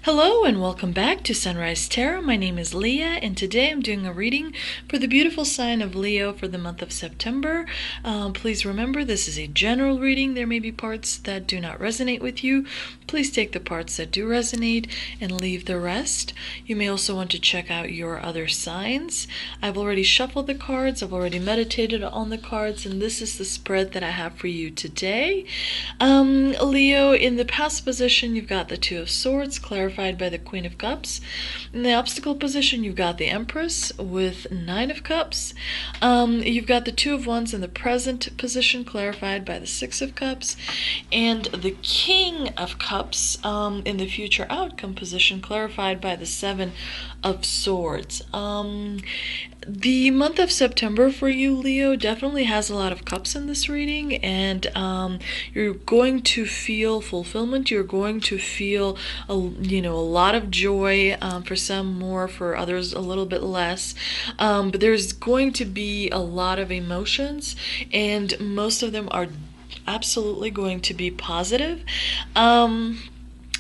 Hello and welcome back to Sunrise Tarot. My name is Leah and today I'm doing a reading for the beautiful sign of Leo for the month of September. Please remember this is a general reading. There may be parts that do not resonate with you. Please take the parts that do resonate and leave the rest. You may also want to check out your other signs. I've already shuffled the cards. I've already meditated on the cards, and this is the spread that I have for you today. Leo, in the past position, you've got the Two of Swords, clarified by the Queen of Cups. In the obstacle position, you've got the Empress with Nine of Cups. You've got the Two of Wands in the present position, clarified by the Six of Cups. And the King of Cups in the future outcome position, clarified by the Seven of Swords. The month of September for you, Leo, definitely has a lot of cups in this reading, and you're going to feel fulfillment. You're going to feel a lot of joy, for some more, for others a little bit less, but there's going to be a lot of emotions, and most of them are absolutely going to be positive.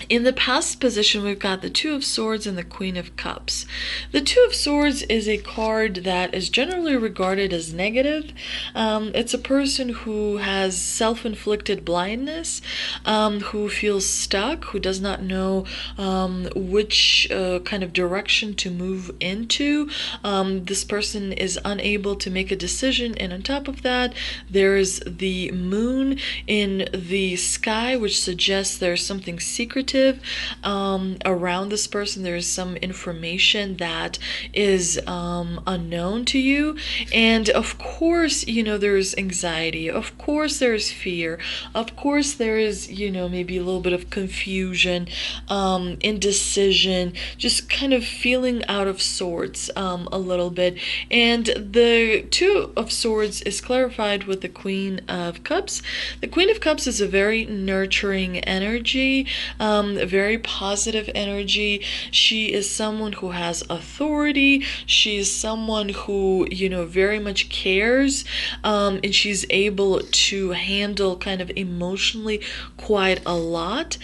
In the past position, we've got the Two of Swords and the Queen of Cups. The Two of Swords is a card that is generally regarded as negative. It's a person who has self-inflicted blindness, who feels stuck, who does not know which kind of direction to move into. This person is unable to make a decision, and on top of that, there's the moon in the sky, which suggests there's something secretive around this person. There is some information that is unknown to you, and of course, there's anxiety, of course there's fear, of course there is maybe a little bit of confusion, indecision, just kind of feeling out of sorts a little bit. And the Two of Swords is clarified with the Queen of Cups. The Queen of Cups is a very nurturing energy, a very positive energy. She is someone who has authority. She is someone who, very much cares, and she's able to handle kind of emotionally quite a lot.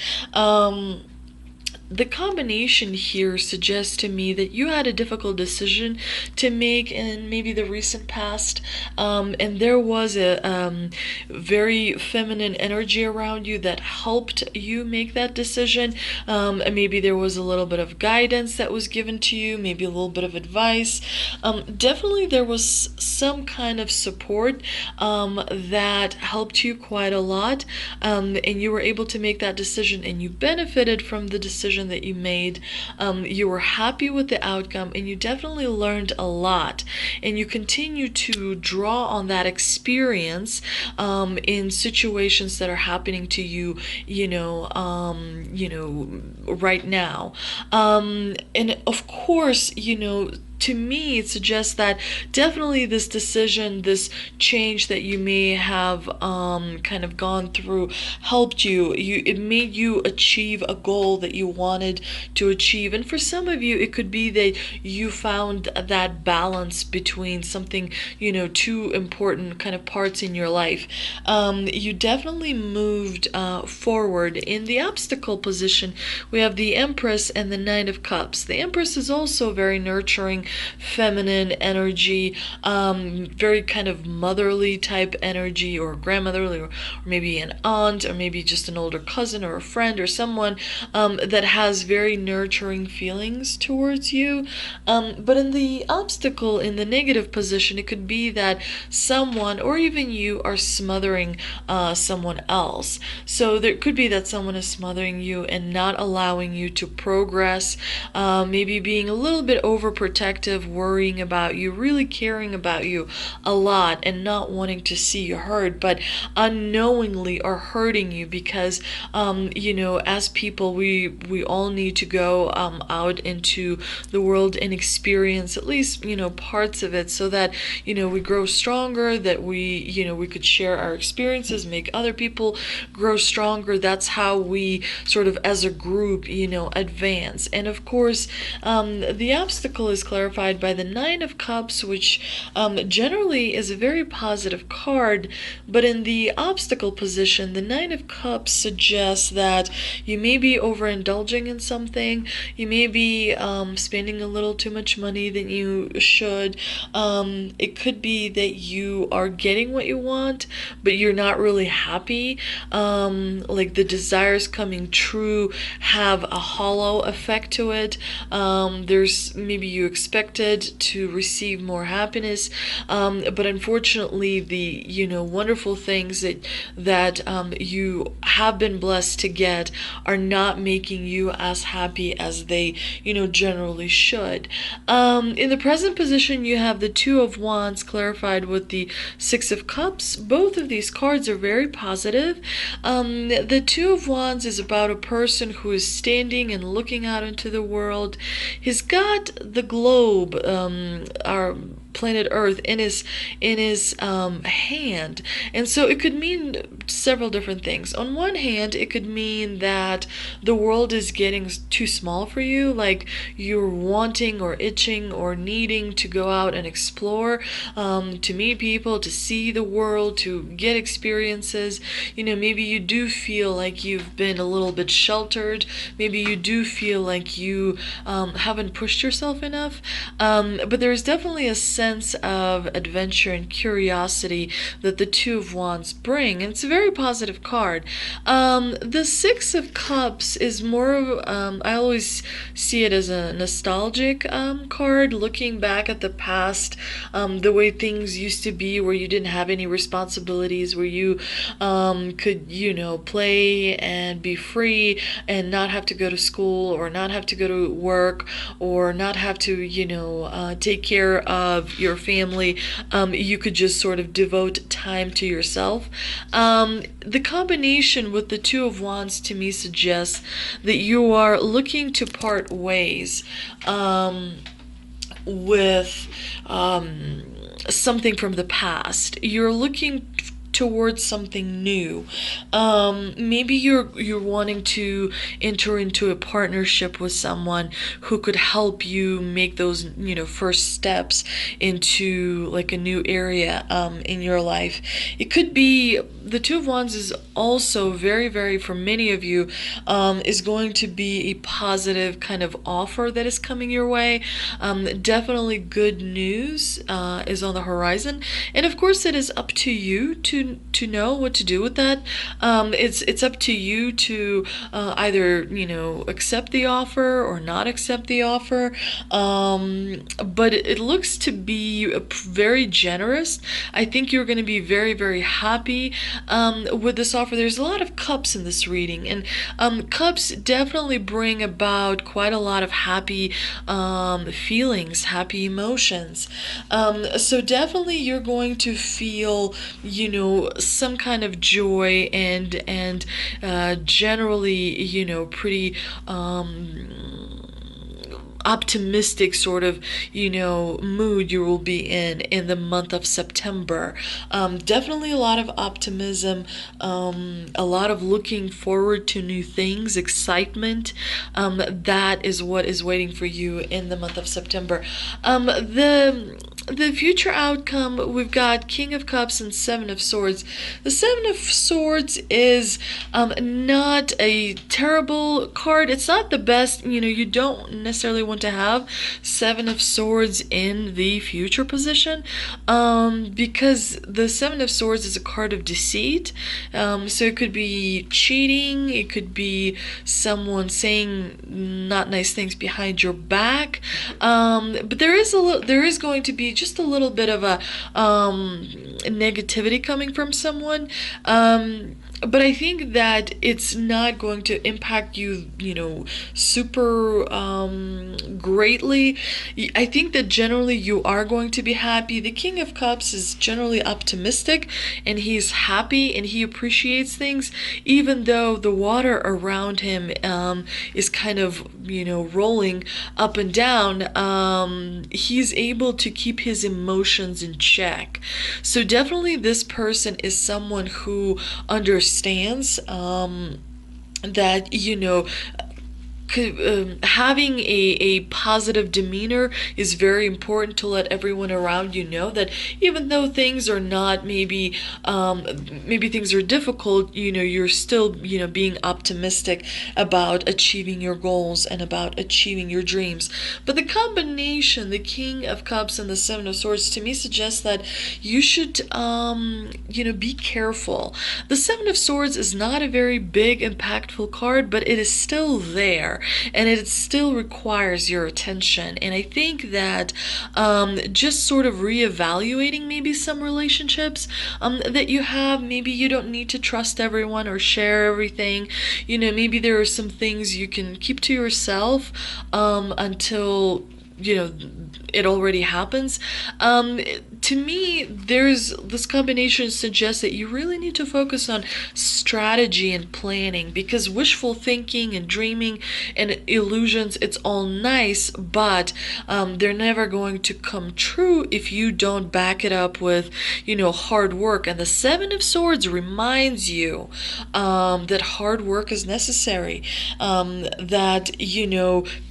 The combination here suggests to me that you had a difficult decision to make in maybe the recent past, and there was a very feminine energy around you that helped you make that decision. And maybe there was a little bit of guidance that was given to you, maybe a little bit of advice. Definitely there was some kind of support that helped you quite a lot, and you were able to make that decision, and you benefited from the decision that you made. You were happy with the outcome, and you definitely learned a lot, and you continue to draw on that experience in situations that are happening to you right now. And of course, to me, it suggests that definitely this decision, this change that you may have kind of gone through, helped you. It made you achieve a goal that you wanted to achieve. And for some of you, it could be that you found that balance between something, two important kind of parts in your life. You definitely moved forward. In the obstacle position, we have the Empress and the Nine of Cups. The Empress is also very nurturing, feminine energy, very kind of motherly type energy, or grandmotherly, or maybe an aunt, or maybe just an older cousin or a friend or someone that has very nurturing feelings towards you. But in the obstacle, in the negative position, it could be that someone, or even you, are smothering someone else. So there could be that someone is smothering you and not allowing you to progress, maybe being a little bit overprotective, worrying about you, really caring about you a lot, and not wanting to see you hurt, but unknowingly are hurting you because, as people, we all need to go out into the world and experience at least, parts of it, so that, we grow stronger, that we could share our experiences, make other people grow stronger. That's how we sort of, as a group, advance. And of course, the obstacle is clarified clarified by the Nine of Cups, which generally is a very positive card, but in the obstacle position, the Nine of Cups suggests that you may be overindulging in something, you may be spending a little too much money than you should. It could be that you are getting what you want, but you're not really happy. Like the desires coming true have a hollow effect to it. There's maybe you expected to receive more happiness, but unfortunately the wonderful things that you have been blessed to get are not making you as happy as they generally should. In the present position, you have the Two of Wands clarified with the Six of Cups. Both of these cards are very positive. The Two of Wands is about a person who is standing and looking out into the world. He's got the globe, our planet Earth, in his hand, and so it could mean several different things. On one hand, it could mean that the world is getting too small for you, like you're wanting or itching or needing to go out and explore, to meet people, to see the world, to get experiences. Maybe you do feel like you've been a little bit sheltered. Maybe you do feel like you haven't pushed yourself enough. But there's definitely a sense of adventure and curiosity that the Two of Wands bring, and it's a very positive card. The Six of Cups is more of, I always see it as a nostalgic card, looking back at the past, the way things used to be, where you didn't have any responsibilities, where you could, play and be free and not have to go to school or not have to go to work or not have to, take care of your family. You could just sort of devote time to yourself. The combination with the Two of Wands to me suggests that you are looking to part ways with something from the past. You're looking towards something new. Maybe you're wanting to enter into a partnership with someone who could help you make those first steps into like a new area in your life. It could be the Two of Wands is also very, very, for many of you, is going to be a positive kind of offer that is coming your way. Definitely good news is on the horizon, and of course it is up to you to know what to do with that. It's up to you to either accept the offer or not accept the offer. But it looks to be very generous. I think you're going to be very, very happy with this offer. There's a lot of cups in this reading, and cups definitely bring about quite a lot of happy feelings, happy emotions. So definitely you're going to feel some kind of joy and generally pretty optimistic sort of mood you will be in the month of September. Definitely a lot of optimism, a lot of looking forward to new things, excitement. That is what is waiting for you in the month of September. The future outcome, we've got King of Cups and Seven of Swords. The Seven of Swords is not a terrible card. It's not the best. You don't necessarily want to have Seven of Swords in the future position, because the Seven of Swords is a card of deceit. So it could be cheating. It could be someone saying not nice things behind your back. But there is going to be just a little bit of a negativity coming from someone. But I think that it's not going to impact you, super greatly. I think that generally you are going to be happy. The King of Cups is generally optimistic, and he's happy, and he appreciates things, even though the water around him is kind of, rolling up and down. He's able to keep his emotions in check. So definitely this person is someone who understands that having a positive demeanor is very important to let everyone around you know that even though things are not maybe things are difficult, you're still being optimistic about achieving your goals and about achieving your dreams. But the combination, the King of Cups and the Seven of Swords, to me suggests that you should be careful. The Seven of Swords is not a very big impactful card, but it is still there and it still requires your attention. And I think that just sort of reevaluating maybe some relationships that you have, maybe you don't need to trust everyone or share everything. Maybe there are some things you can keep to yourself until it already happens. To me, there's this combination suggests that you really need to focus on strategy and planning, because wishful thinking and dreaming and illusions, it's all nice, but they're never going to come true if you don't back it up with hard work. And the Seven of Swords reminds you that hard work is necessary, that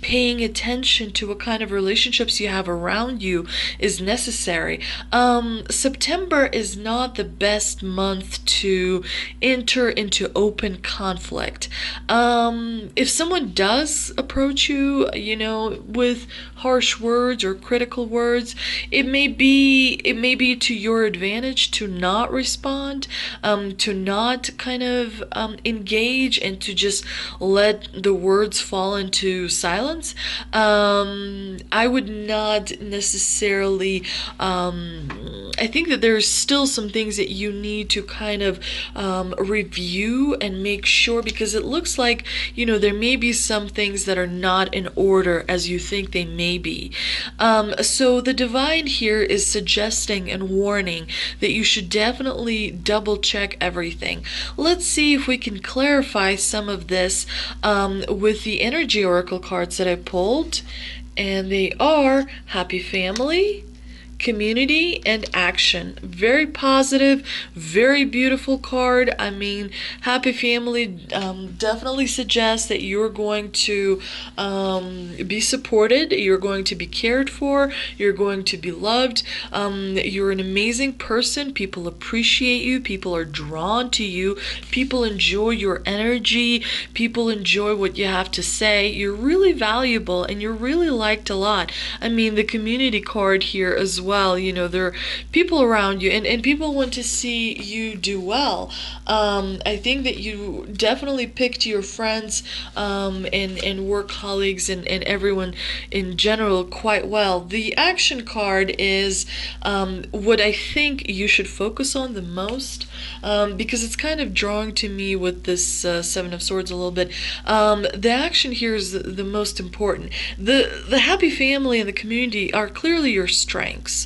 paying attention to what kind of relationships you have around you is necessary. September is not the best month to enter into open conflict. If someone does approach you, with harsh words or critical words, it may be to your advantage to not respond, to not kind of engage, and to just let the words fall into silence. I would not necessarily I think that there's still some things that you need to kind of review and make sure, because it looks like there may be some things that are not in order as you think they may be. So the divine here is suggesting and warning that you should definitely double check everything. Let's see if we can clarify some of this with the energy oracle cards that I pulled. And they are Happy Family, Community, and Action. Very positive, very beautiful card. I mean, Happy Family definitely suggests that you're going to be supported, you're going to be cared for, you're going to be loved, you're an amazing person, people appreciate you, people are drawn to you, people enjoy your energy, people enjoy what you have to say, you're really valuable and you're really liked a lot. I mean, the Community card here as well, there are people around you and people want to see you do well. I think that you definitely picked your friends and work colleagues and everyone in general quite well. The Action card is what I think you should focus on the most, because it's kind of drawing to me with this Seven of Swords a little bit. The action here is the most important. The Happy Family and the Community are clearly your strengths.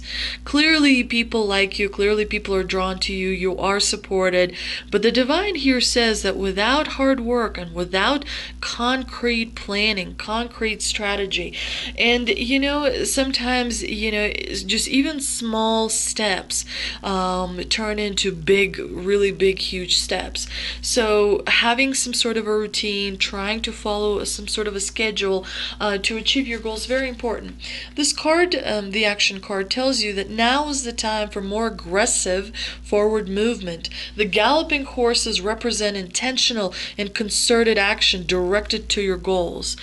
Clearly people like you, clearly people are drawn to you, you are supported, but the divine here says that without hard work and without concrete planning, concrete strategy, and sometimes just even small steps turn into really big, huge steps. So having some sort of a routine, trying to follow some sort of a schedule to achieve your goals is very important. This card, the Action card, tells you that now is the time for more aggressive forward movement. The galloping horses represent intentional and concerted action directed to your goals.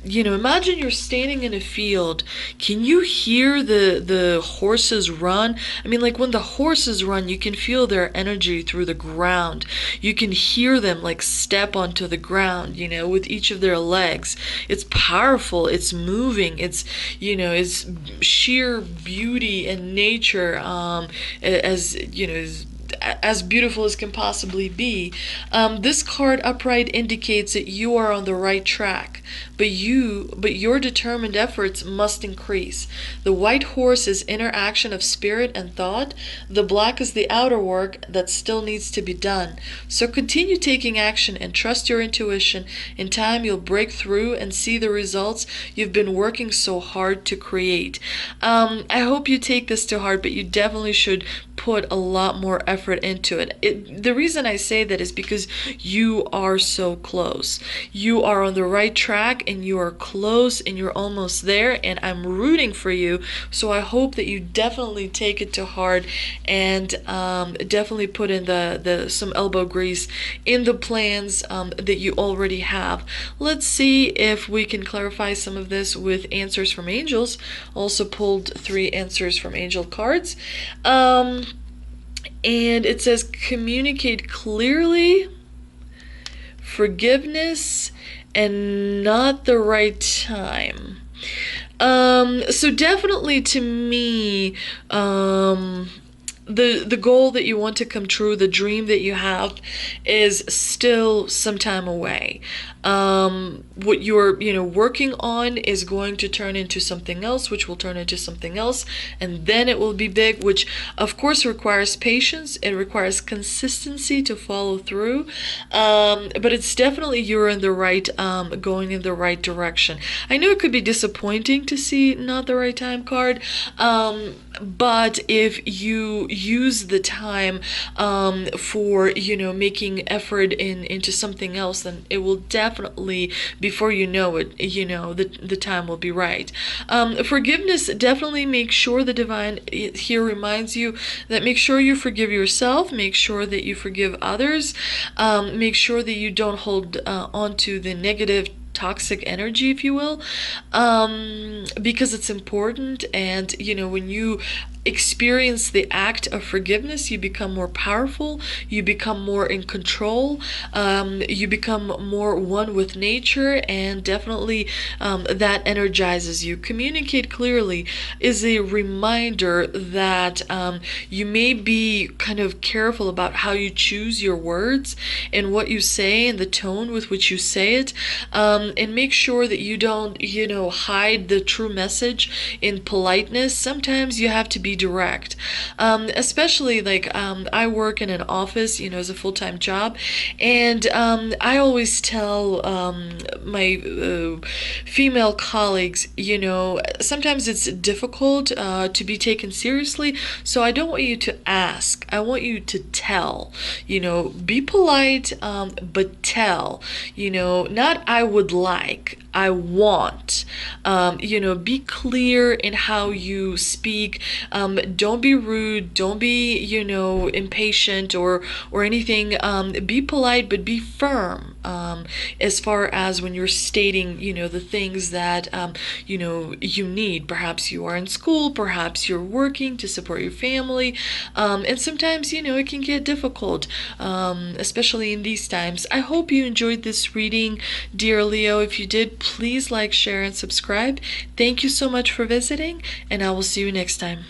Imagine you're standing in a field. Can you hear the horses run? I mean, like when the horses run, you can feel their energy through the ground. You can hear them like step onto the ground, with each of their legs. It's powerful. It's moving. It's sheer beauty and nature, as beautiful as can possibly be. This card upright indicates that you are on the right track, but your determined efforts must increase. The white horse is inner action of spirit and thought. The black is the outer work that still needs to be done. So continue taking action and trust your intuition. In time, you'll break through and see the results you've been working so hard to create. I hope you take this to heart, but you definitely should put a lot more effort effort into it. The reason I say that is because you are so close. You are on the right track, and you are close, and you're almost there, and I'm rooting for you. So I hope that you definitely take it to heart, and definitely put in the some elbow grease in the plans that you already have. Let's see if we can clarify some of this with answers from angels. Also pulled 3 answers from angel cards. And it says communicate clearly, forgiveness, and not the right time. So definitely to me, the goal that you want to come true, the dream that you have, is still some time away. What you're working on is going to turn into something else, which will turn into something else, and then it will be big, which of course requires patience. It requires consistency to follow through, but it's definitely you're in the right, going in the right direction. I know it could be disappointing to see not the right time card, but if you use the time for making effort into something else, then it will definitely, before you know it, the time will be right. Forgiveness, definitely make sure the divine here reminds you that make sure you forgive yourself, make sure that you forgive others, make sure that you don't hold on to the negative toxic energy, if you will, because it's important. And when you experience the act of forgiveness, you become more powerful, you become more in control, you become more one with nature, and definitely that energizes you. Communicate clearly is a reminder that you may be kind of careful about how you choose your words and what you say and the tone with which you say it, and make sure that you don't hide the true message in politeness. Sometimes you have to be direct, especially like I work in an office, as a full-time job, and I always tell my female colleagues, sometimes it's difficult to be taken seriously, so I don't want you to ask, I want you to tell. Be polite, but tell. Not I would like, I want. Be clear in how you speak. Don't be rude. Don't be, impatient or anything. Be polite, but be firm. As far as when you're stating, the things that, you need. Perhaps you are in school. Perhaps you're working to support your family. And sometimes, it can get difficult, especially in these times. I hope you enjoyed this reading, dear Leo. If you did, please like, share, and subscribe. Thank you so much for visiting, and I will see you next time.